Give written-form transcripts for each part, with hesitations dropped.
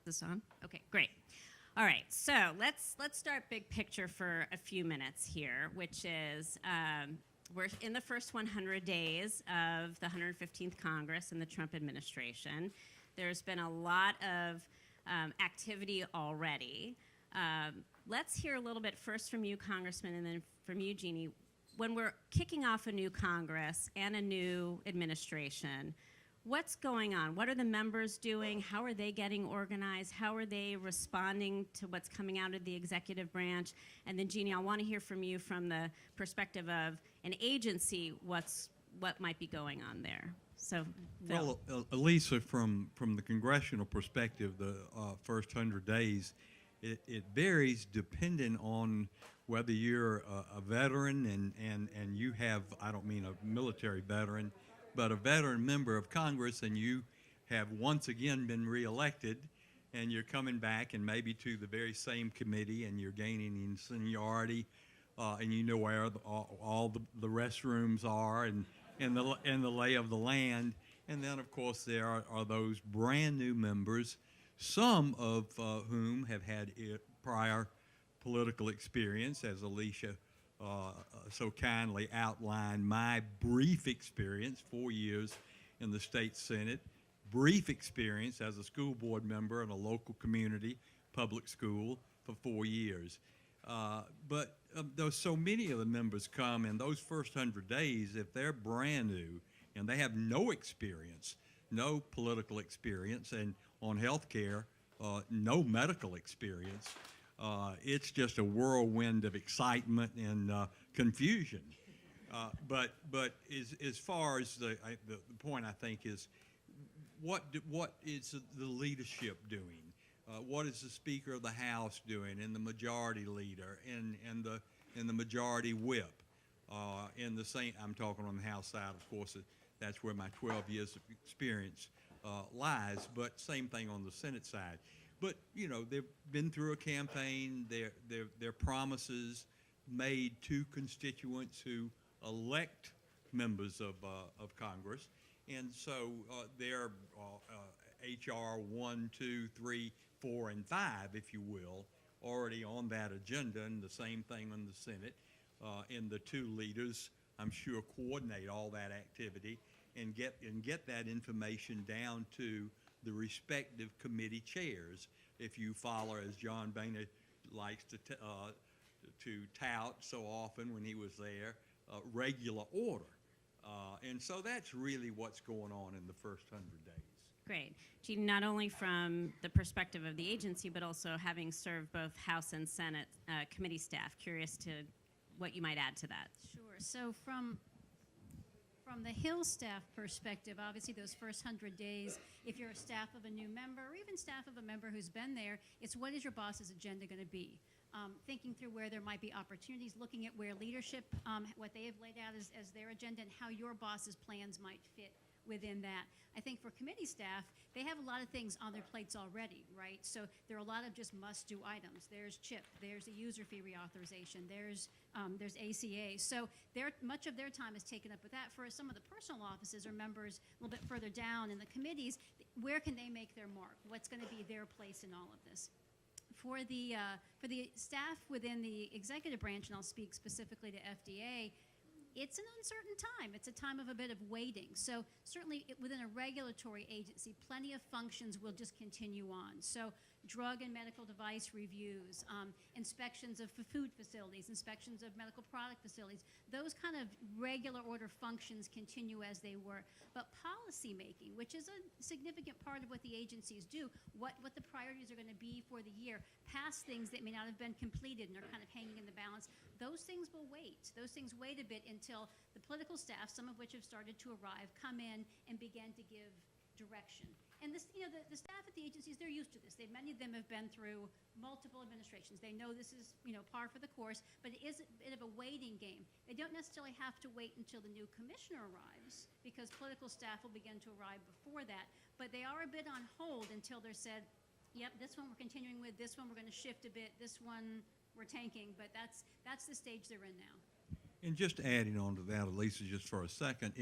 This on? Okay, great. All right, so let's start big picture for a few minutes here, which is we're in the first 100 days of the 115th Congress and the Trump administration. There's been a lot of activity already. Let's hear a little bit first from you, Congressman, and then from you, Jeanne. When we're kicking off a new Congress and a new administration, what's going on? What are the members doing? How are they getting organized? How are they responding to what's coming out of the executive branch? And then, Jeanne, I want to hear from you from the perspective of an agency, what might be going on there. So, Phil. Well, Elisa, from the congressional perspective, the first 100 days, it varies depending on whether you're a veteran and you have, I don't mean a military veteran, but a veteran member of Congress, and you have once again been reelected, and you're coming back and maybe to the very same committee, and you're gaining in seniority, and you know where all the restrooms are and the lay of the land. And then, of course, there are those brand new members, some of whom have had prior political experience, as Alicia so kindly outlined my brief experience, 4 years in the state Senate, brief experience as a school board member in a local community public school for 4 years. But there's so many of the members come in those first 100 days, if they're brand new and they have no experience, no political experience, and on health care, no medical experience, it's just a whirlwind of excitement and confusion. But as far as the point, I think, is what is the leadership doing? What is the Speaker of the House doing, and the Majority Leader, and the Majority Whip? In the same, I'm talking on the House side, of course. That's where my 12 years of experience lies. But same thing on the Senate side. But you know, they've been through a campaign. Their promises made to constituents who elect members of Congress, and so their HR 1, 2, 3, 4, and 5, if you will, already on that agenda, and the same thing on the Senate. And the two leaders, I'm sure, coordinate all that activity and get that information down to the respective committee chairs. If you follow, as John Boehner likes to tout so often when he was there, regular order. And so that's really what's going on in the first 100 days. Great. Jeanne, not only from the perspective of the agency, but also having served both House and Senate committee staff, curious to what you might add to that. Sure. So from the Hill staff perspective, obviously those first 100 days, if you're a staff of a new member or even staff of a member who's been there, it's what is your boss's agenda going to be? Thinking through where there might be opportunities, looking at where leadership, what they have laid out as their agenda, and how your boss's plans might fit within that. I think for committee staff, they have a lot of things on their plates already, right? So there are a lot of just must-do items. There's CHIP, there's a user fee reauthorization, there's ACA. So much of their time is taken up with that. For some of the personal offices or members a little bit further down in the committees, where can they make their mark? What's going to be their place in all of this? For the staff within the executive branch, and I'll speak specifically to FDA, it's an uncertain time. It's a time of a bit of waiting. So certainly within a regulatory agency, plenty of functions will just continue on. So drug and medical device reviews, inspections of food facilities, inspections of medical product facilities, those kind of regular order functions continue as they were. But policy making, which is a significant part of what the agencies do, what the priorities are going to be for the year, past things that may not have been completed and are kind of hanging in the balance, those things will wait. Those things wait a bit until the political staff, some of which have started to arrive, come in and begin to give direction. And this, the staff at the agencies, they're used to this. Many of them have been through multiple administrations. They know this is, par for the course, but it is a bit of a waiting game. They don't necessarily have to wait until the new commissioner arrives, because political staff will begin to arrive before that. But they are a bit on hold until they're said, yep, this one we're continuing with, this one we're going to shift a bit, this one we're tanking, but that's the stage they're in now. And just adding on to that, Elisa, just for a second,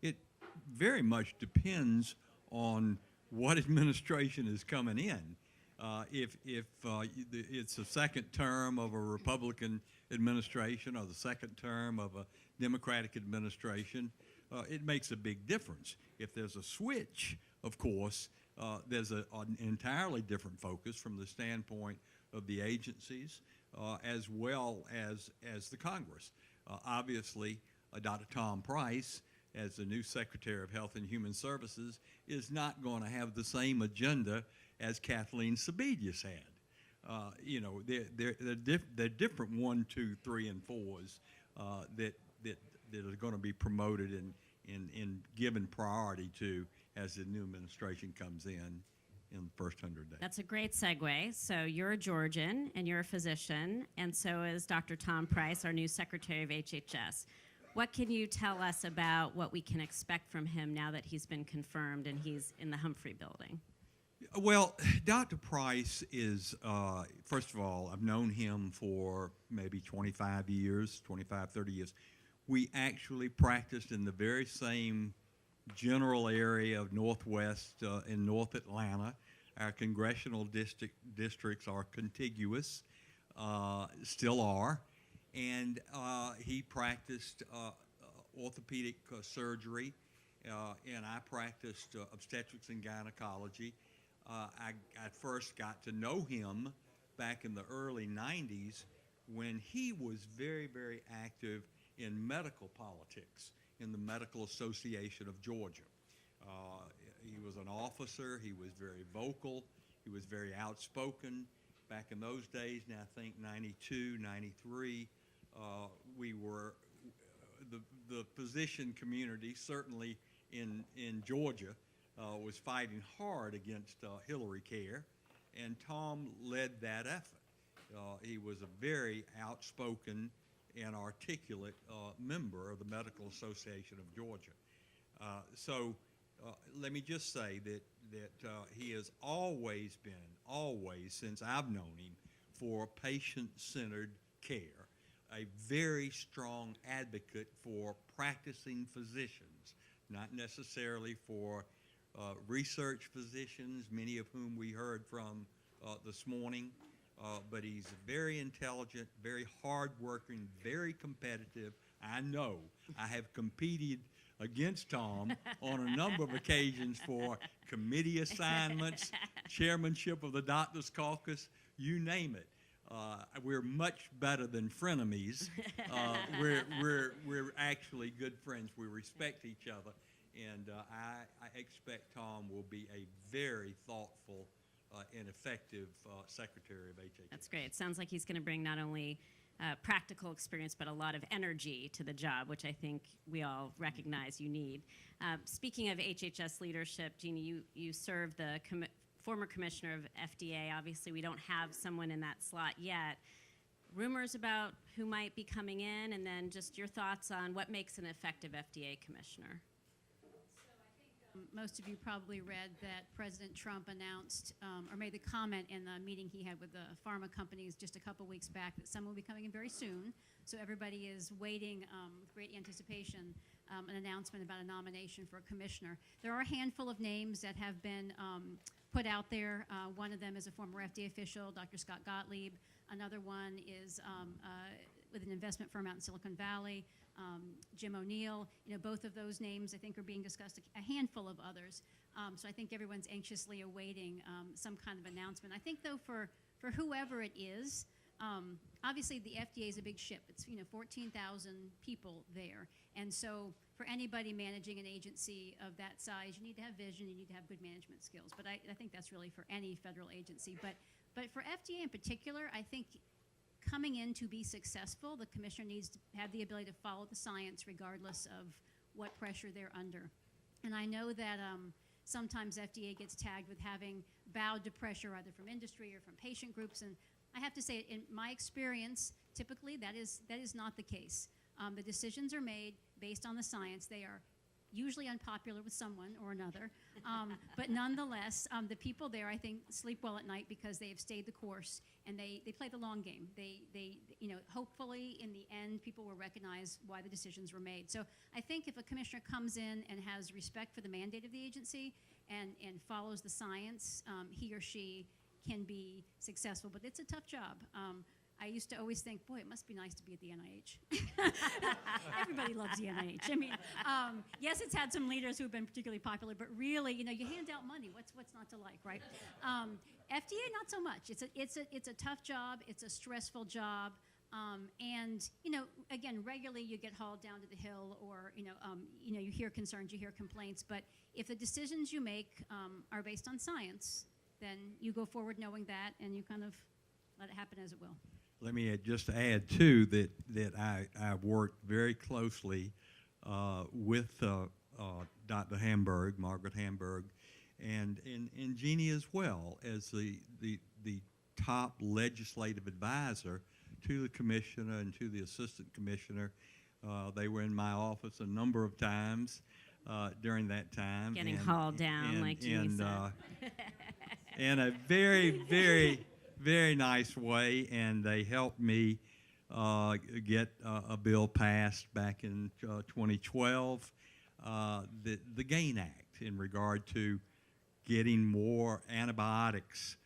it very much depends on what administration is coming in. It's a second term of a Republican administration or the second term of a Democratic administration, it makes a big difference. If there's a switch, of course, there's an entirely different focus from the standpoint of the agencies as well as the Congress. Obviously, Dr. Tom Price, as the new Secretary of Health and Human Services, is not going to have the same agenda as Kathleen Sebelius had. They're different 1, 2, 3, and 4s that are going to be promoted and given priority to as the new administration comes in the first 100 days. That's a great segue. So you're a Georgian and you're a physician, and so is Dr. Tom Price, our new Secretary of HHS. What can you tell us about what we can expect from him now that he's been confirmed and he's in the Humphrey building? Well, Dr. Price is, first of all, I've known him for maybe 25 years, 25, 30 years. We actually practiced in the very same general area of Northwest in North Atlanta. Our congressional districts are contiguous, still are. And he practiced orthopedic surgery, and I practiced obstetrics and gynecology. I first got to know him back in the early 90s when he was very, very active in medical politics in the Medical Association of Georgia. He was an officer. He was very vocal. He was very outspoken. Back in those days, now I think 92, 93, we were, the physician community, certainly in Georgia, was fighting hard against Hillary Care, and Tom led that effort. He was a very outspoken and articulate member of the Medical Association of Georgia. So let me just say that he has always been, since I've known him, for patient-centered care, a very strong advocate for practicing physicians, not necessarily for research physicians, many of whom we heard from this morning, but he's very intelligent, very hardworking, very competitive. I know I have competed against Tom on a number of occasions for committee assignments, chairmanship of the Doctors Caucus, you name it. We're much better than frenemies. We're actually good friends. We respect each other, and I expect Tom will be a very thoughtful and effective Secretary of HHS. That's great. It sounds like he's going to bring not only practical experience, but a lot of energy to the job, which I think we all recognize you need. Speaking of HHS leadership, Jeanne, you served the former commissioner of FDA. Obviously, we don't have someone in that slot yet. Rumors about who might be coming in, and then just your thoughts on what makes an effective FDA commissioner. Most of you probably read that President Trump announced or made the comment in the meeting he had with the pharma companies just a couple weeks back that someone will be coming in very soon. So everybody is waiting with great anticipation an announcement about a nomination for a commissioner. There are a handful of names that have been put out there. One of them is a former FDA official, Dr. Scott Gottlieb. Another one is with an investment firm out in Silicon Valley, Jim O'Neill. You know, both of those names I think are being discussed, a handful of others. So I think everyone's anxiously awaiting some kind of announcement. I think though for whoever it is, obviously the FDA is a big ship. It's 14,000 people there. And so for anybody managing an agency of that size, you need to have vision, you need to have good management skills. But I think that's really for any federal agency. But for FDA in particular, I think coming in to be successful, the commissioner needs to have the ability to follow the science regardless of what pressure they're under. And I know that sometimes FDA gets tagged with having bowed to pressure either from industry or from patient groups. And I have to say, in my experience, typically that is not the case. The decisions are made based on the science. They are usually unpopular with someone or another. But nonetheless, the people there, I think, sleep well at night because they have stayed the course and they play the long game. They hopefully in the end, people will recognize why the decisions were made. So I think if a commissioner comes in and has respect for the mandate of the agency and follows the science, he or she can be successful. But it's a tough job. I used to always think, boy, it must be nice to be at the NIH. Everybody loves the NIH. I mean, yes, it's had some leaders who have been particularly popular, but really, you hand out money. What's not to like, right? FDA, not so much. It's a tough job. It's a stressful job. And again, regularly you get hauled down to the Hill, or you hear concerns, you hear complaints. But if the decisions you make are based on science, then you go forward knowing that, and you kind of let it happen as it will. Let me just add too that I've worked very closely with Dr. Hamburg, Margaret Hamburg, and Jeanne as well as the top legislative advisor to the commissioner and to the assistant commissioner. They were in my office a number of times during that time. Getting hauled down, like Jeanne said. In a very, very, very nice way, and they helped me get a bill passed back in 2012, the GAIN Act, in regard to getting more antibiotics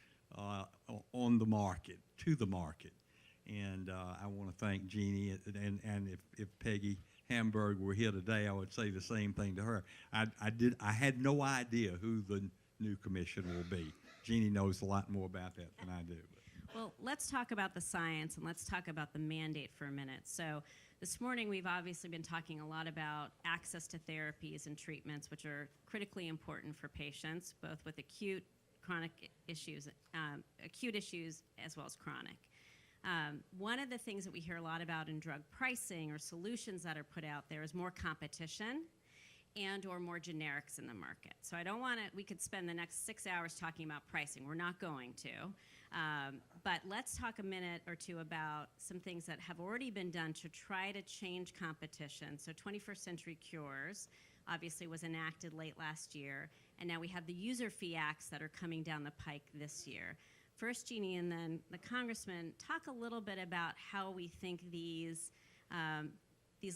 on the market, to the market. And I want to thank Jeanne, and if Peggy Hamburg were here today, I would say the same thing to her. I had no idea who the new commissioner will be. Jeanne knows a lot more about that than I do. Well, let's talk about the science, and let's talk about the mandate for a minute. So this morning we've obviously been talking a lot about access to therapies and treatments, which are critically important for patients, both with acute issues as well as chronic. One of the things that we hear a lot about in drug pricing or solutions that are put out there is more competition and or more generics in the market. So I don't want to, we could spend the next 6 hours talking about pricing. We're not going to. But let's talk a minute or two about some things that have already been done to try to change competition. So 21st Century Cures obviously was enacted late last year, and now we have the user fee acts that are coming down the pike this year. First, Jeanne, and then the Congressman, talk a little bit about how we think these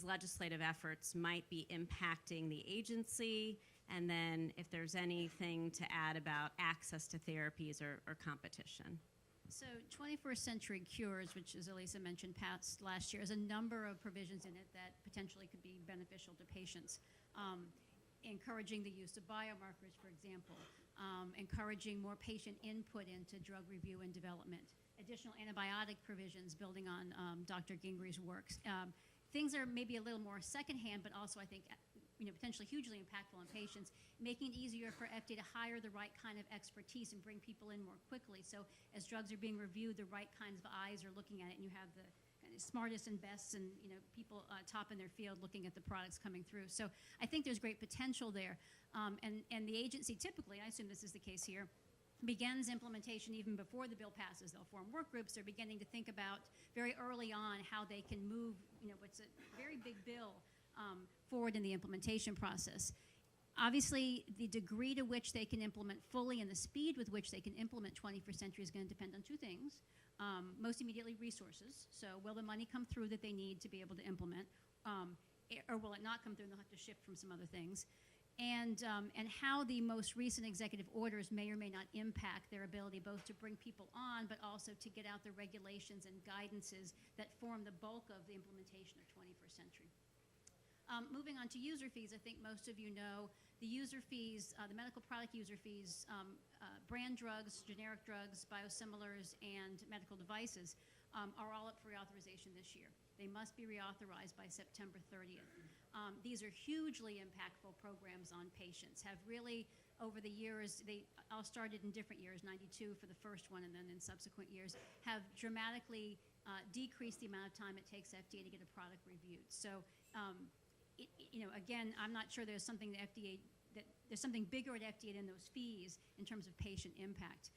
legislative efforts might be impacting the agency, and then if there's anything to add about access to therapies or competition. So 21st Century Cures, which, as Elisa mentioned, passed last year, has a number of provisions in it that potentially could be beneficial to patients. Encouraging the use of biomarkers, for example, encouraging more patient input into drug review and development, additional antibiotic provisions building on Dr. Gingrey's works. Things are maybe a little more secondhand, but also I think potentially hugely impactful on patients, making it easier for FDA to hire the right kind of expertise and bring people in more quickly. So as drugs are being reviewed, the right kinds of eyes are looking at it, and you have the smartest and best and people top in their field looking at the products coming through. So I think there's great potential there. And the agency typically, I assume this is the case here, begins implementation even before the bill passes. They'll form work groups. They're beginning to think about very early on how they can move what's a very big bill forward in the implementation process. Obviously, the degree to which they can implement fully and the speed with which they can implement 21st Century is going to depend on two things. Most immediately, resources. So will the money come through that they need to be able to implement? Or will it not come through and they'll have to shift from some other things? And how the most recent executive orders may or may not impact their ability both to bring people on, but also to get out the regulations and guidances that form the bulk of the implementation of 21st Century. Moving on to user fees, I think most of you know the user fees, the medical product user fees, brand drugs, generic drugs, biosimilars, and medical devices are all up for reauthorization this year. They must be reauthorized by September 30th. These are hugely impactful programs on patients, have really, over the years, they all started in different years, 92 for the first one and then in subsequent years, have dramatically decreased the amount of time it takes FDA to get a product reviewed. So, again, I'm not sure there's something there's something bigger at FDA than those fees in terms of patient impact.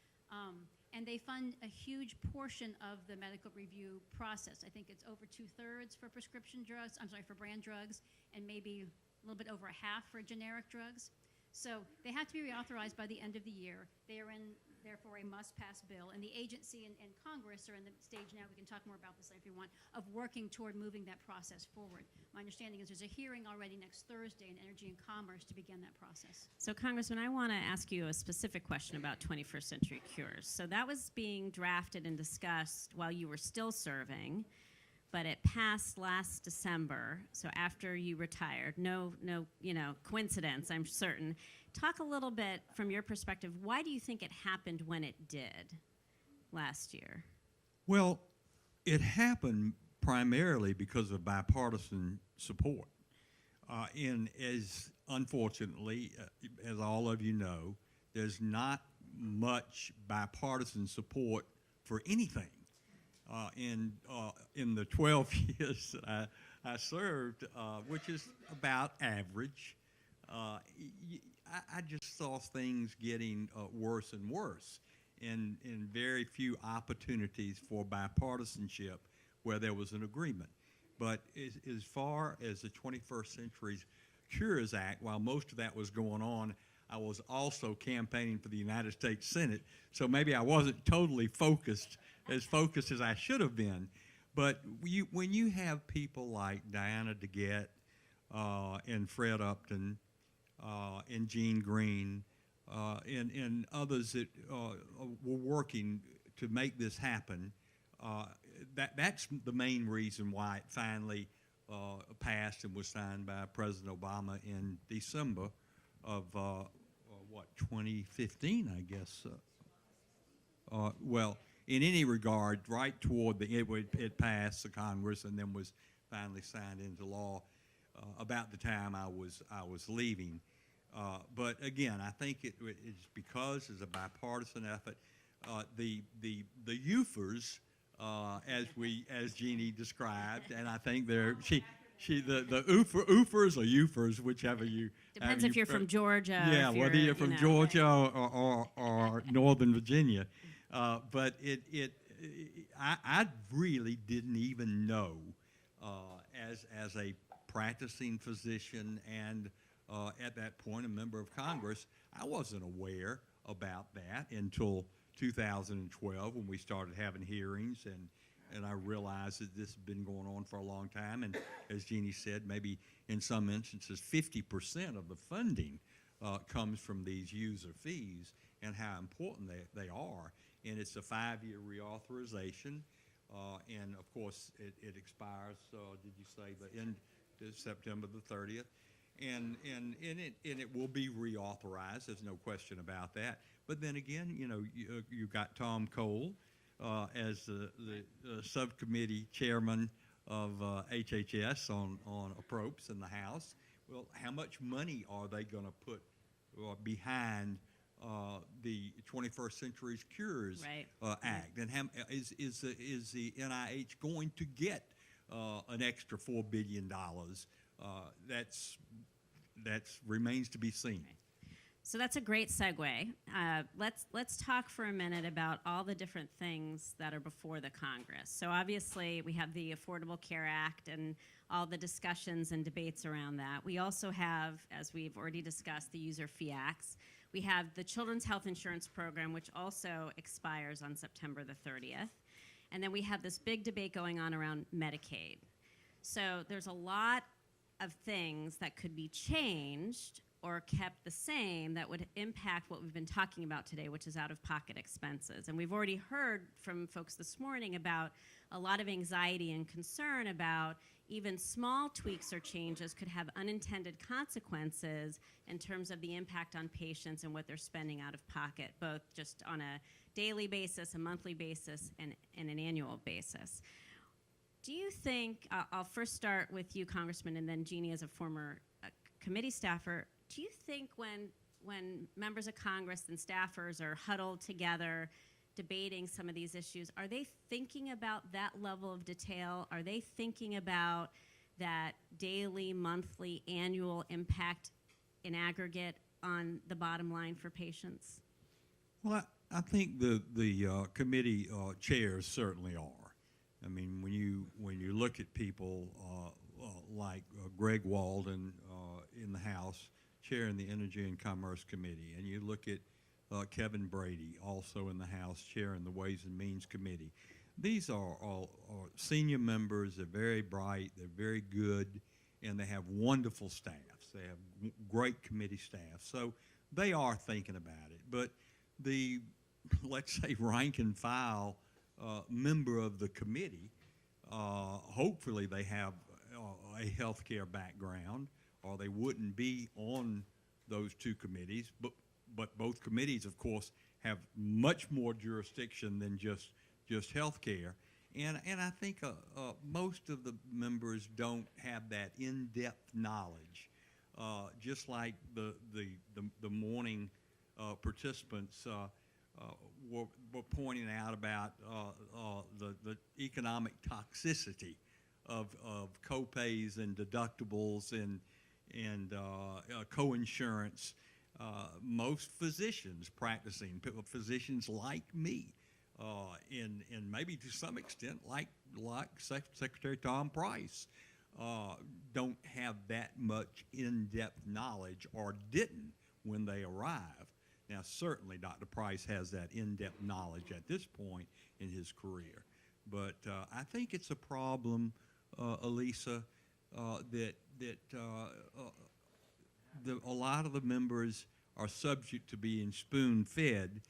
And they fund a huge portion of the medical review process. I think it's over 2/3 for prescription drugs, for brand drugs, and maybe a little bit over a half for generic drugs. So they have to be reauthorized by the end of the year. They are in therefore a must-pass bill. And the agency and Congress are in the stage now, we can talk more about this if you want, of working toward moving that process forward. My understanding is there's a hearing already next Thursday in Energy and Commerce to begin that process. So, Congressman, I want to ask you a specific question about 21st century cures. So that was being drafted and discussed while you were still serving, but it passed last December, so after you retired. No, coincidence, I'm certain. Talk a little bit from your perspective. Why do you think it happened when it did last year? Well, it happened primarily because of bipartisan support. And as unfortunately, as all of you know, there's not much bipartisan support for anything. In the 12 years that I served, which is about average, I just saw things getting worse and worse, and very few opportunities for bipartisanship where there was an agreement. But as far as the 21st Century Cures Act, while most of that was going on, I was also campaigning for the United States Senate, so maybe I wasn't totally focused as I should have been. But when you have people like Diana DeGette and Fred Upton and Jean Green and others that were working to make this happen, that's the main reason why it finally passed and was signed by President Obama in December of 2015, I guess. Well, in any regard, right toward it passed the Congress and then was finally signed into law about the time I was leaving. But again, I think it's because it's a bipartisan effort. The UFers, as Jeannie described, and I think the UFers or UFers, whichever you. Depends if you're from Georgia. Yeah, whether you're from Georgia or Northern Virginia. But I really didn't even know, as a practicing physician and at that point a member of Congress, I wasn't aware about that until 2012 when we started having hearings, and I realized that this had been going on for a long time. And as Jeannie said, maybe in some instances 50% of the funding comes from these user fees and how important they are. And it's a 5-year reauthorization, and of course it expires. Did you say the end of September the 30th? And it will be reauthorized. There's no question about that. But then again, you got Tom Cole as the subcommittee chairman of HHS on appropriations in the House. Well, how much money are they going to put behind the 21st Century Cures Act, and is the NIH going to get an extra $4 billion? That remains to be seen. Right. So that's a great segue. Let's talk for a minute about all the different things that are before the Congress. So obviously we have the Affordable Care Act and all the discussions and debates around that. We also have, as we've already discussed, the User Fee Acts. We have the Children's Health Insurance Program, which also expires on September the 30th. And then we have this big debate going on around Medicaid. So there's a lot of things that could be changed or kept the same that would impact what we've been talking about today, which is out-of-pocket expenses. And we've already heard from folks this morning about a lot of anxiety and concern about even small tweaks or changes could have unintended consequences in terms of the impact on patients and what they're spending out of pocket, both just on a daily basis, a monthly basis, and an annual basis. Do you think, I'll first start with you, Congressman, and then Jeannie as a former committee staffer, do you think when members of Congress and staffers are huddled together debating some of these issues, are they thinking about that level of detail? Are they thinking about that daily, monthly, annual impact in aggregate on the bottom line for patients? Well, I think the committee chairs certainly are. I mean, when you look at people like Greg Walden in the House, chairing the Energy and Commerce Committee, and you look at Kevin Brady, also in the House, chairing the Ways and Means Committee. These are all senior members. They're very bright. They're very good, and they have wonderful staffs. They have great committee staff. So they are thinking about it. But the, let's say, rank and file member of the committee, hopefully they have a healthcare background, or they wouldn't be on those two committees. But both committees, of course, have much more jurisdiction than just healthcare. And I think most of the members don't have that in-depth knowledge. Just like the morning participants were pointing out about the economic toxicity of co-pays and deductibles and co-insurance. Most physicians practicing, physicians like me, and maybe to some extent like Secretary Tom Price, don't have that much in-depth knowledge, or didn't when they arrived. Now, certainly Dr. Price has that in-depth knowledge at this point in his career. But I think it's a problem, Elisa, that a lot of the members are subject to being spoon-fed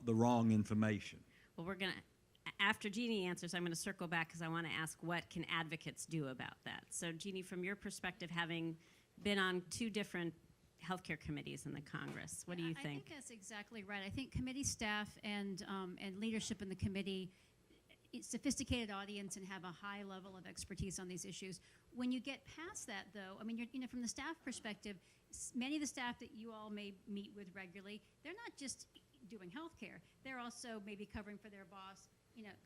the wrong information. Well, we're going to, after Jeanne answers, I'm going to circle back because I want to ask, what can advocates do about that? So, Jeanne, from your perspective, having been on two different healthcare committees in the Congress, what do you think? I think that's exactly right. I think committee staff and leadership in the committee, sophisticated audience, and have a high level of expertise on these issues. When you get past that, though, I mean, from the staff perspective, many of the staff that you all may meet with regularly, they're not just doing healthcare. They're also maybe covering for their boss,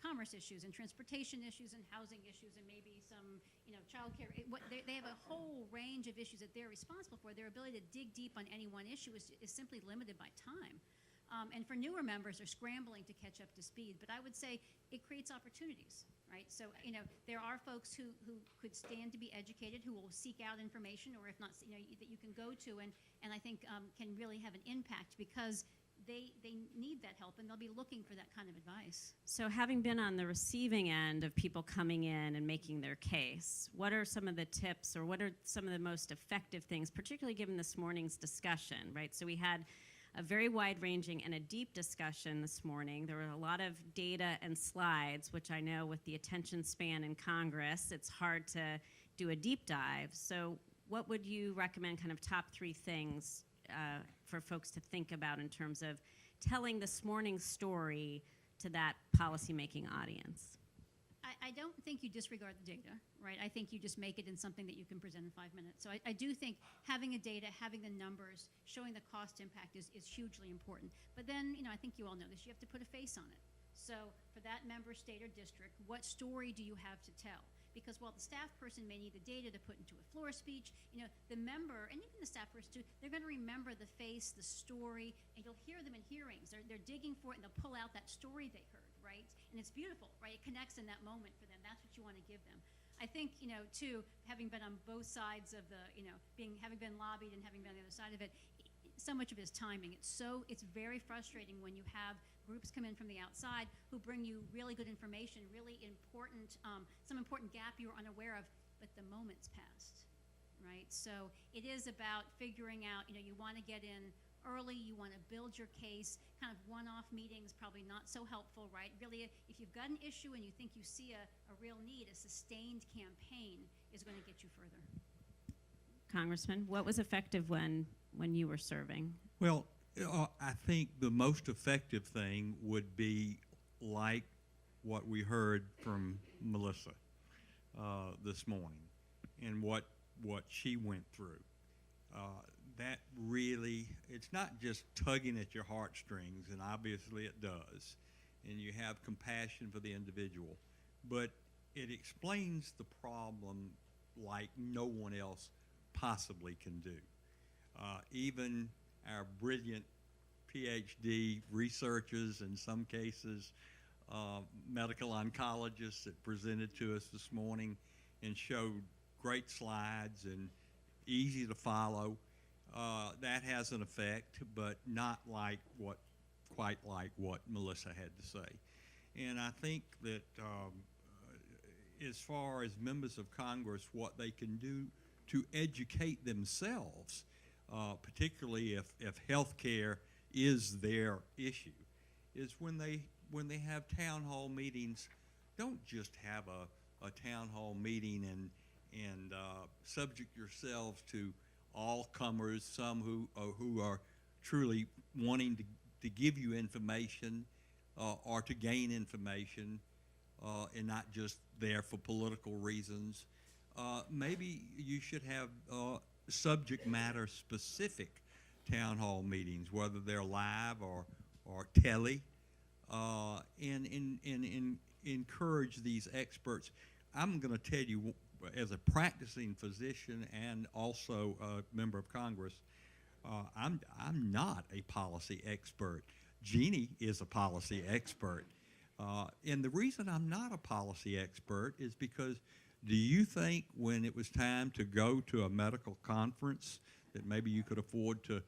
commerce issues and transportation issues and housing issues and maybe some, childcare. They have a whole range of issues that they're responsible for. Their ability to dig deep on any one issue is simply limited by time. And for newer members, they're scrambling to catch up to speed. But I would say it creates opportunities, right? So, there are folks who could stand to be educated, who will seek out information, or if not, that you can go to and I think can really have an impact, because they need that help, and they'll be looking for that kind of advice. So, having been on the receiving end of people coming in and making their case, what are some of the tips, or what are some of the most effective things, particularly given this morning's discussion, right? So we had a very wide-ranging and a deep discussion this morning. There were a lot of data and slides, which I know with the attention span in Congress, it's hard to do a deep dive. So what would you recommend, kind of top three things for folks to think about in terms of telling this morning's story to that policymaking audience? I don't think you disregard the data, right? I think you just make it in something that you can present in 5 minutes. So I do think having the data, having the numbers, showing the cost impact is hugely important. But then, I think you all know this, you have to put a face on it. So for that member, state, or district, what story do you have to tell? Because while the staff person may need the data to put into a floor speech, the member, and even the staff person too, they're going to remember the face, the story, and you'll hear them in hearings. They're digging for it, and they'll pull out that story they heard, right? And it's beautiful, right? It connects in that moment for them. That's what you want to give them. I think, too, having been on both sides of the, having been lobbied and having been on the other side of it, so much of it is timing. It's very frustrating when you have groups come in from the outside who bring you really good information, really important, some important gap you were unaware of, but the moment's passed, right? So it is about figuring out, you want to get in early, you want to build your case. Kind of one-off meetings, probably not so helpful, right? Really, if you've got an issue and you think you see a real need, a sustained campaign is going to get you further. Congressman, what was effective when you were serving? Well, I think the most effective thing would be like what we heard from Melissa this morning, and what she went through. That really, it's not just tugging at your heartstrings, and obviously it does, and you have compassion for the individual, but it explains the problem like no one else possibly can do. Even our brilliant PhD researchers, in some cases, medical oncologists that presented to us this morning and showed great slides and easy to follow. That has an effect, but not like what quite like what Melissa had to say. And I think that as far as members of Congress, what they can do to educate themselves, particularly if health care is their issue, is when they have town hall meetings, don't just have a town hall meeting and subject yourselves to all comers, some who are truly wanting to give you information or to gain information, and not just there for political reasons. Maybe you should have subject matter specific town hall meetings, whether they're live or telly, and encourage these experts. I'm going to tell you, as a practicing physician and also a member of Congress, I'm not a policy expert. Jeanne is a policy expert. And the reason I'm not a policy expert is because, do you think when it was time to go to a medical conference that maybe you could afford to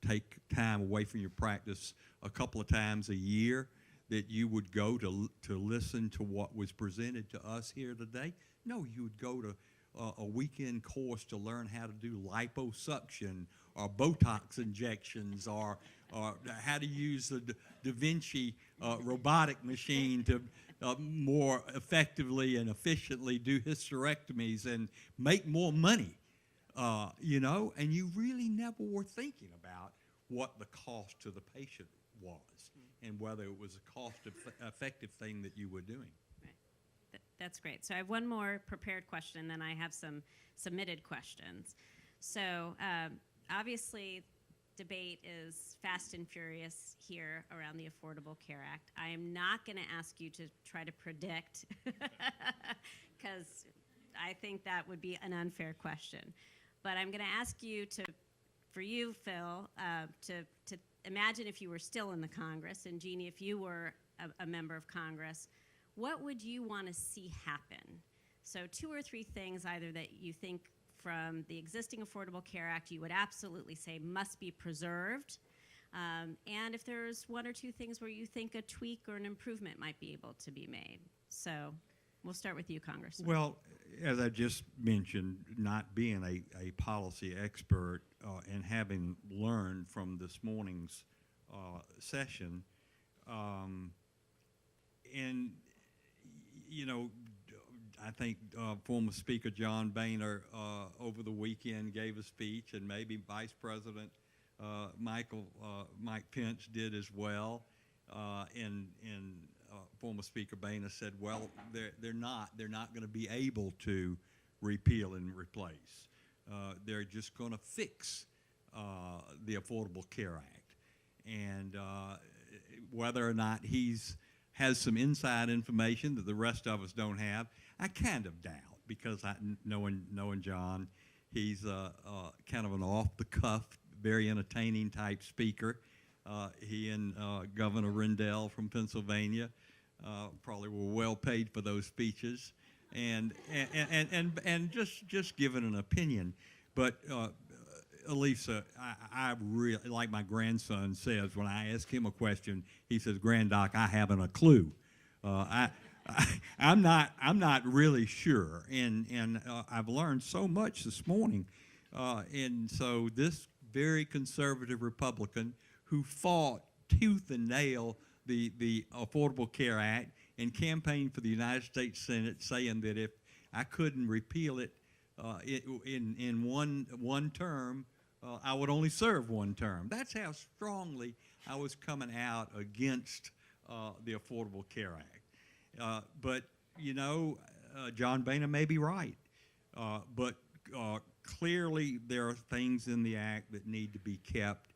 take time away from your practice a couple of times a year, that you would go to listen to what was presented to us here today? No, you would go to a weekend course to learn how to do liposuction or Botox injections, or how to use the Da Vinci robotic machine to more effectively and efficiently do hysterectomies and make more money, you know, and you really never were thinking about what the cost to the patient was and whether it was a cost-effective thing that you were doing. Right. That's great. So I have one more prepared question, then I have some submitted questions. So obviously, debate is fast and furious here around the Affordable Care Act. I am not going to ask you to try to predict, because I think that would be an unfair question. But I'm going to ask you for you, Phil, to imagine if you were still in the Congress, and Jeanne, if you were a member of Congress, what would you want to see happen? So 2 or 3 things either that you think from the existing Affordable Care Act you would absolutely say must be preserved, and if there's 1 or 2 things where you think a tweak or an improvement might be able to be made. So we'll start with you, Congressman. Well, as I just mentioned, not being a policy expert and having learned from this morning's session, and, you know, I think former Speaker John Boehner over the weekend gave a speech, and maybe Vice President Mike Pence did as well. And former Speaker Boehner said, well, they're not going to be able to repeal and replace. They're just going to fix the Affordable Care Act. And whether or not has some inside information that the rest of us don't have, I kind of doubt, because knowing John, he's kind of an off-the-cuff, very entertaining type speaker. He and Governor Rendell from Pennsylvania probably were well paid for those speeches, and just giving an opinion. But Elisa, I really, like my grandson says, when I ask him a question, he says, "Grand-Doc, I haven't a clue." I'm not really sure, and I've learned so much this morning, and so this very conservative Republican who fought tooth and nail the Affordable Care Act and campaigned for the United States Senate, saying that if I couldn't repeal it in one term, I would only serve 1 term. That's how strongly I was coming out against the Affordable Care Act. But, you know, John Boehner may be right. But clearly there are things in the act that need to be kept,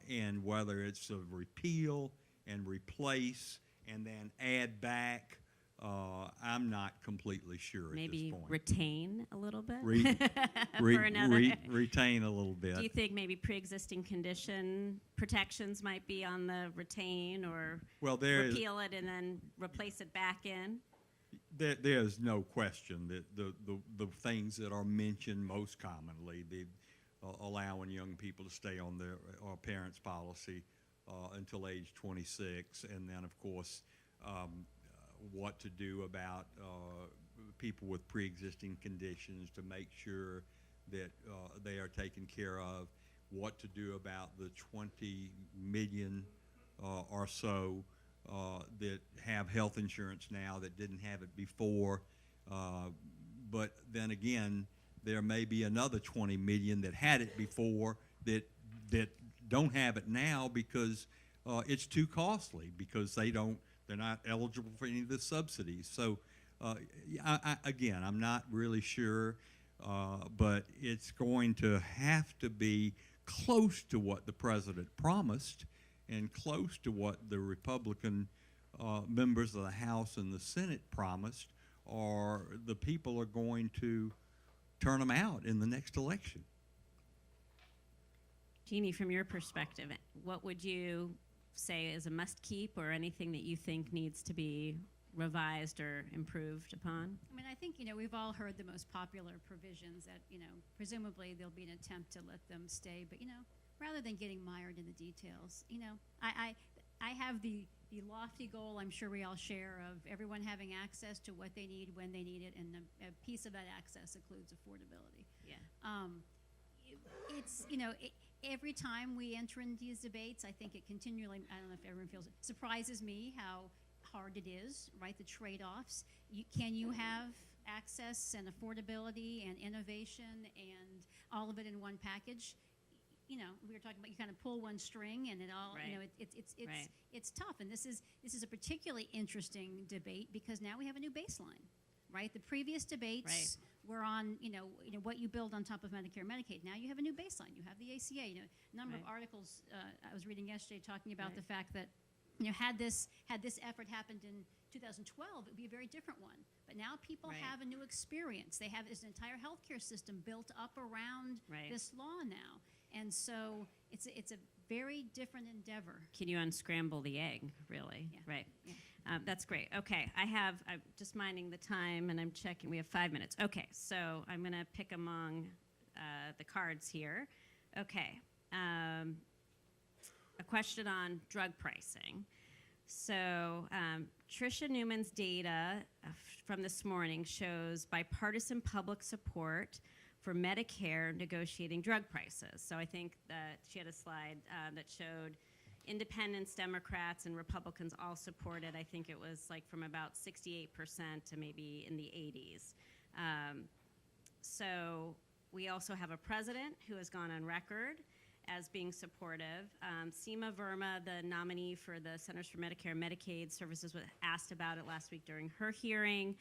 and whether it's a repeal and replace and then add back, I'm not completely sure at this point. Maybe retain a little bit? Retain a little bit. Do you think maybe pre-existing condition protections might be on the retain, or repeal it and then replace it back in? There's no question that the things that are mentioned most commonly, the allowing young people to stay on their parents' policy, until age 26, and then of course what to do about people with pre-existing conditions to make sure that they are taken care of, what to do about the 20 million or so that have health insurance now that didn't have it before. But then again, there may be another 20 million that had it before that don't have it now because it's too costly, because they're not eligible for any of the subsidies. So again, I'm not really sure, but it's going to have to be close to what the president promised and close to what the Republican members of the House and the Senate promised, or the people are going to turn them out in the next election. Jeannie, from your perspective, what would you say is a must-keep, or anything that you think needs to be revised or improved upon? I mean, I think, we've all heard the most popular provisions that, presumably there'll be an attempt to let them stay, but, rather than getting mired in the details, I have the lofty goal, I'm sure we all share, of everyone having access to what they need when they need it, and a piece of that access includes affordability. Yeah. It's, every time we enter into these debates, I think it continually, I don't know if everyone feels it, surprises me how hard it is, right? The trade-offs. Can you have access and affordability and innovation and all of it in one package? We were talking about, you kind of pull one string and it all, Right. it's tough. And this is a particularly interesting debate because now we have a new baseline, right? The previous debates were on, what you build on top of Medicare, Medicaid. Now you have a new baseline. You have the ACA. A number of articles I was reading yesterday talking about the fact that, had this effort happened in 2012, it would be a very different one. But now people have a new experience. They have this entire healthcare system built up around this law now. And so it's a very different endeavor. Can you unscramble the egg, really? Yeah. Right. Yeah. That's great. Okay, I'm just minding the time, and I'm checking. We have 5 minutes. Okay, so I'm going to pick among the cards here. Okay, a question on drug pricing. So Tricia Newman's data from this morning shows bipartisan public support for Medicare negotiating drug prices. So I think that she had a slide that showed independents, Democrats, and Republicans all supported. I think it was like from about 68% to maybe in the 80s. So we also have a president who has gone on record as being supportive. Seema Verma, the nominee for the Centers for Medicare and Medicaid Services, was asked about it last week during her hearing.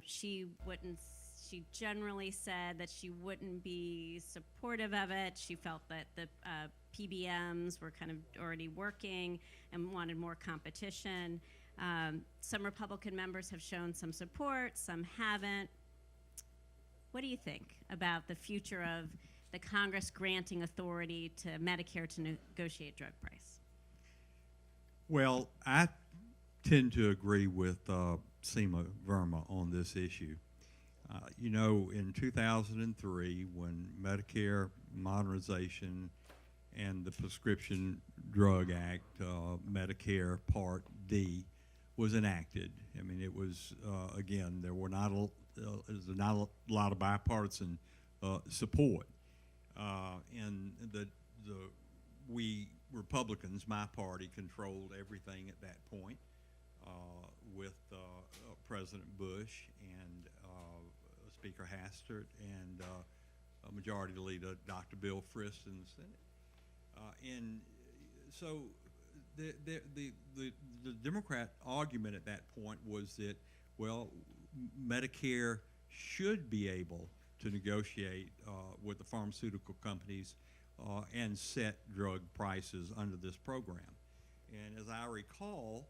She generally said that she wouldn't be supportive of it. She felt that the PBMs were kind of already working and wanted more competition. Some Republican members have shown some support, some haven't. What do you think about the future of the Congress granting authority to Medicare to negotiate drug price? Well, I tend to agree with Seema Verma on this issue. In 2003, when Medicare modernization and the Prescription Drug Act, Medicare Part D, was enacted, I mean, it was, again, there was not a lot of bipartisan support. And we Republicans, my party, controlled everything at that point with President Bush and Speaker Hastert and Majority Leader Dr. Bill Frist in the Senate. And so the Democrat argument at that point was that, well, Medicare should be able to negotiate with the pharmaceutical companies and set drug prices under this program. And as I recall,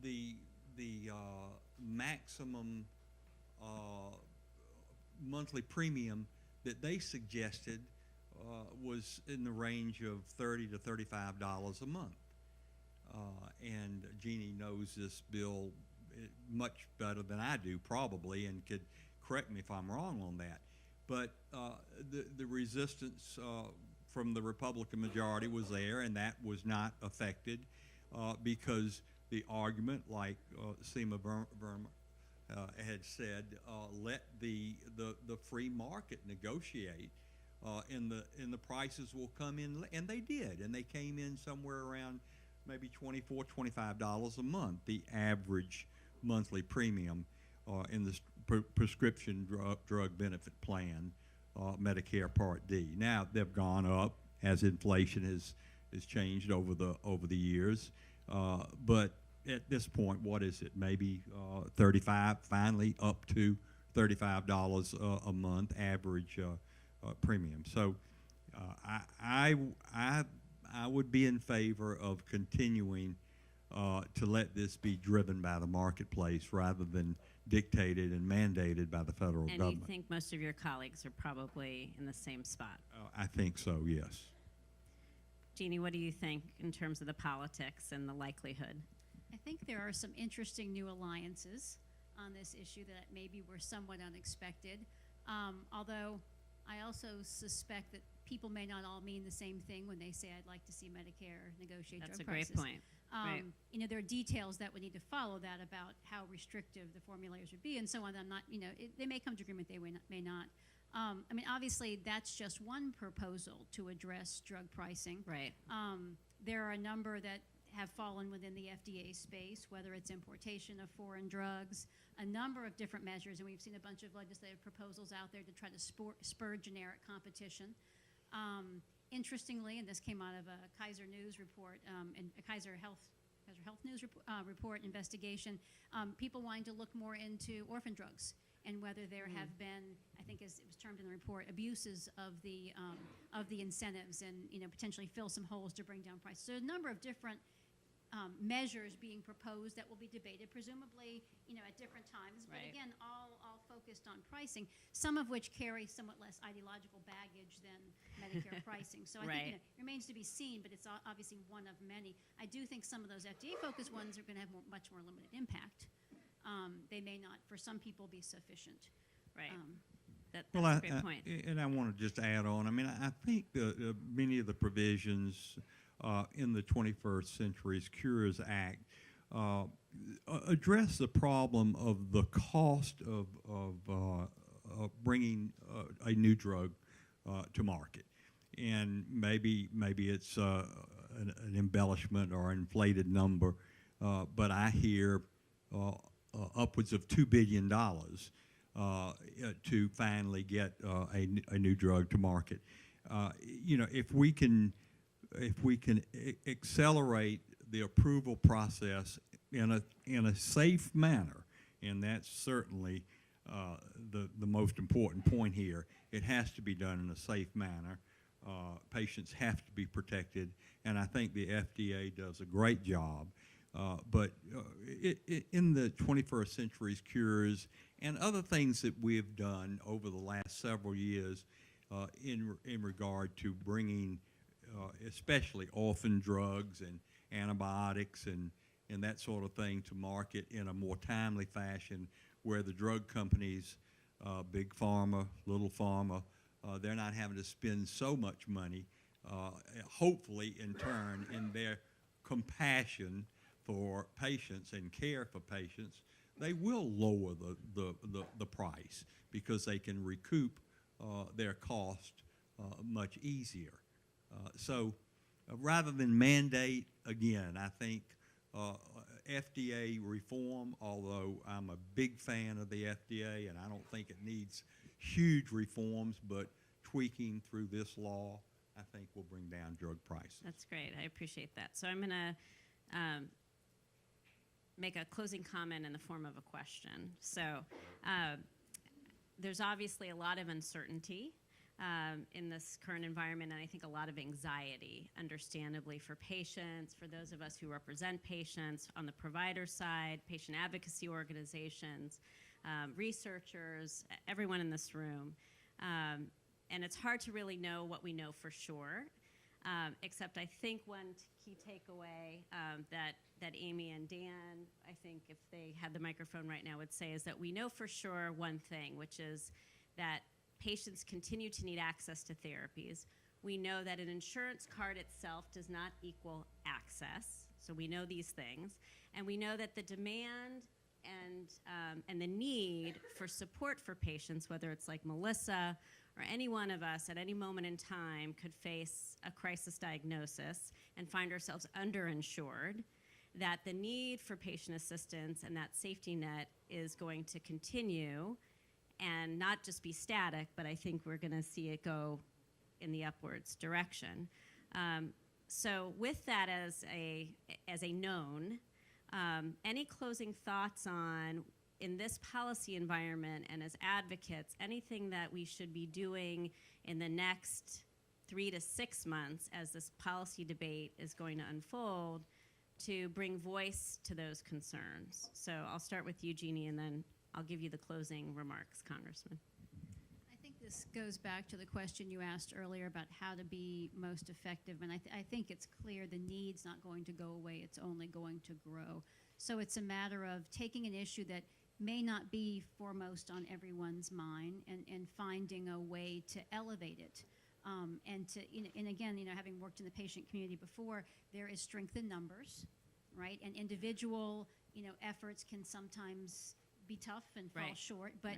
the maximum monthly premium that they suggested was in the range of $30 to $35 a month. And Jeannie knows this bill much better than I do, probably, and could correct me if I'm wrong on that. But the resistance from the Republican majority was there, and that was not affected because the argument, like Seema Verma had said, let the free market negotiate, and the prices will come in, and they did, and they came in somewhere around maybe $24, $25 a month, the average monthly premium in the prescription drug benefit plan, Medicare Part D. Now they've gone up as inflation has changed over the years, but at this point, what is it? Maybe 35, finally up to $35 a month average premium. So I would be in favor of continuing to let this be driven by the marketplace rather than dictated and mandated by the federal government. And you think most of your colleagues are probably in the same spot? I think so, yes. Jeannie, what do you think in terms of the politics and the likelihood? I think there are some interesting new alliances on this issue that maybe were somewhat unexpected, although I also suspect that people may not all mean the same thing when they say I'd like to see Medicare negotiate drug prices. That's a great point. Right. You know, there are details that would need to follow that about how restrictive the formulators would be and so on. I'm not, you know, they may come to agreement, they may not. I mean, obviously, that's just one proposal to address drug pricing. Right. There are a number that have fallen within the FDA space, whether it's importation of foreign drugs, a number of different measures, and we've seen a bunch of legislative proposals out there to try to spur generic competition. Interestingly, and this came out of a Kaiser News report, and a Kaiser Health News report investigation, people wanting to look more into orphan drugs and whether there have been, I think as it was termed in the report, abuses of the incentives and, you know, potentially fill some holes to bring down prices. So a number of different measures being proposed that will be debated, presumably, you know, at different times, but right. again, all focused on pricing, some of which carry somewhat less ideological baggage than Medicare pricing. So I right. think, you know, it remains to be seen, but it's obviously one of many. I do think some of those FDA-focused ones are going to have much more limited impact. They may not, for some people, be sufficient. Right. That's Well, a great point. And I want to just add on. I mean, I think many of the provisions in the 21st Century's Cures Act address the problem of the cost of bringing a new drug to market, and maybe it's an embellishment or an inflated number, but I hear upwards of $2 billion to finally get a new drug to market. You know, if we can accelerate the approval process in a safe manner, and that's certainly the most important point here. It has to be done in a safe manner. Patients have to be protected, and I think the FDA does a great job. But in the 21st Century's Cures and other things that we've done over the last several years in regard to bringing especially orphan drugs and antibiotics and that sort of thing to market in a more timely fashion, where the drug companies, big pharma, little pharma, they're not having to spend so much money, hopefully in turn in their compassion for patients and care for patients, they will lower the price because they can recoup their cost much easier. So rather than mandate, again, I think FDA reform, although I'm a big fan of the FDA and I don't think it needs huge reforms, but tweaking through this law, I think will bring down drug prices. That's great. I appreciate that. So I'm going to make a closing comment in the form of a question. So there's obviously a lot of uncertainty in this current environment, and I think a lot of anxiety, understandably, for patients, for those of us who represent patients on the provider side, patient advocacy organizations, researchers, everyone in this room. And it's hard to really know what we know for sure, except I think one key takeaway that Amy and Dan, I think if they had the microphone right now, would say is that we know for sure one thing, which is that patients continue to need access to therapies. We know that an insurance card itself does not equal access. So we know these things. And we know that the demand and the need for support for patients, whether it's like Melissa or any one of us at any moment in time could face a crisis diagnosis and find ourselves underinsured, that the need for patient assistance and that safety net is going to continue and not just be static, but I think we're going to see it go in the upwards direction. So with that as a known, any closing thoughts on, in this policy environment and as advocates, anything that we should be doing in the next 3 to 6 months as this policy debate is going to unfold to bring voice to those concerns? So I'll start with you, Jeannie, and then I'll give you the closing remarks, Congressman. I think this goes back to the question you asked earlier about how to be most effective, and I think it's clear the need's not going to go away, it's only going to grow. So it's a matter of taking an issue that may not be foremost on everyone's mind and finding a way to elevate it. And to, and again, having worked in the patient community before, there is strength in numbers, right? And individual, efforts can sometimes be tough and fall short, but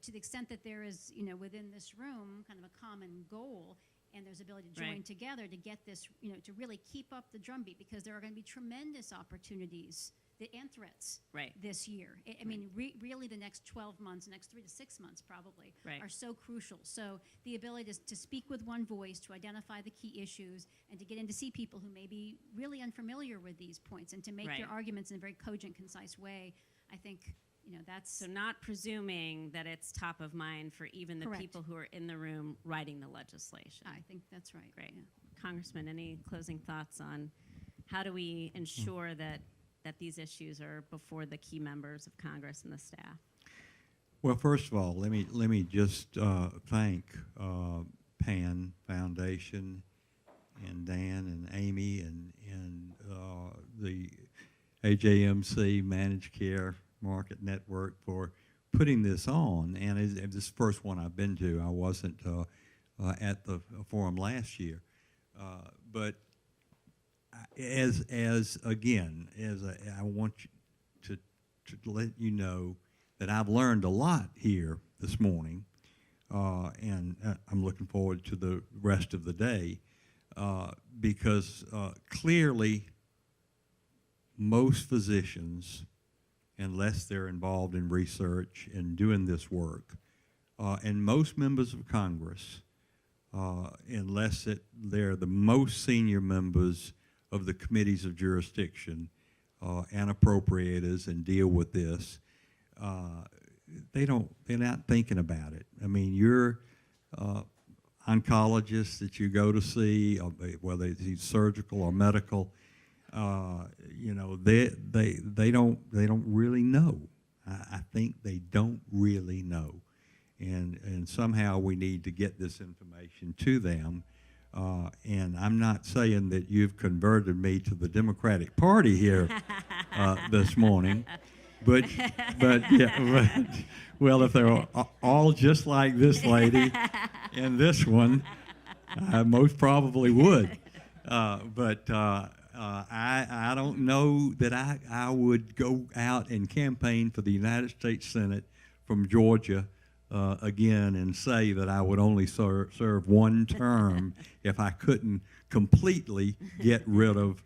to the extent that there is, within this room, kind of a common goal, and there's ability to join together to get this, to really keep up the drumbeat, because there are going to be tremendous opportunities and threats this year. I mean, really the next 12 months, next 3 to 6 months probably, are so crucial. So the ability to speak with one voice, to identify the key issues, and to get in to see people who may be really unfamiliar with these points, and to make your arguments in a very cogent, concise way, I think, that's... So not presuming that it's top of mind for even the people who are in the room writing the legislation. I think that's right. Great. Yeah. Congressman, any closing thoughts on how do we ensure that these issues are before the key members of Congress and the staff? Well, first of all, let me just thank PAN Foundation and Dan and Amy and the AJMC Managed Care Market Network for putting this on. And this is the first one I've been to. I wasn't at the forum last year, but I want to let you know that I've learned a lot here this morning, and I'm looking forward to the rest of the day, because clearly most physicians, unless they're involved in research and doing this work, and most members of Congress, unless they're the most senior members of the committees of jurisdiction and appropriators and deal with this, they're not thinking about it. I mean, your oncologists that you go to see, whether it's surgical or medical, they don't really know. I think they don't really know, and somehow we need to get this information to them. And I'm not saying that you've converted me to the Democratic Party here this morning, but well, if they're all just like this lady and this one, I most probably would. But I don't know that I would go out and campaign for the United States Senate from Georgia again and say that I would only serve one term if I couldn't completely get rid of,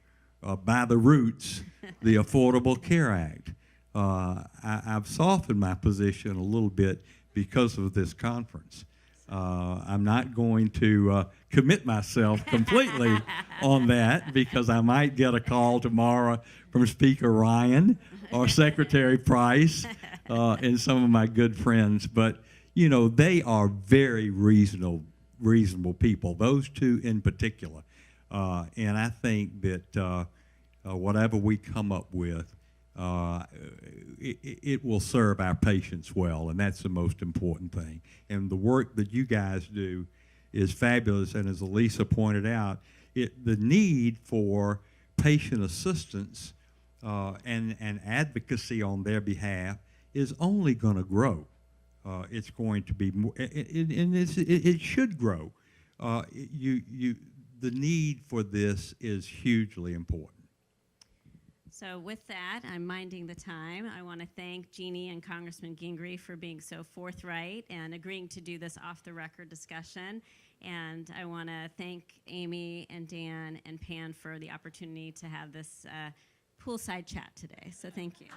by the roots, the Affordable Care Act. I've softened my position a little bit because of this conference. I'm not going to commit myself completely on that, because I might get a call tomorrow from Speaker Ryan or Secretary Price and some of my good friends. But they are very reasonable people, those two in particular. And I think that whatever we come up with, it will serve our patients well, and that's the most important thing. And the work that you guys do is fabulous, and as Elisa pointed out, the need for patient assistance and advocacy on their behalf is only going to grow. It's going to be more, and it should grow. the need for this is hugely important. So with that, I'm minding the time. I want to thank Jeanne and Congressman Gingrey for being so forthright and agreeing to do this off-the-record discussion. And I want to thank Amy and Dan and Pan for the opportunity to have this poolside chat today. So thank you.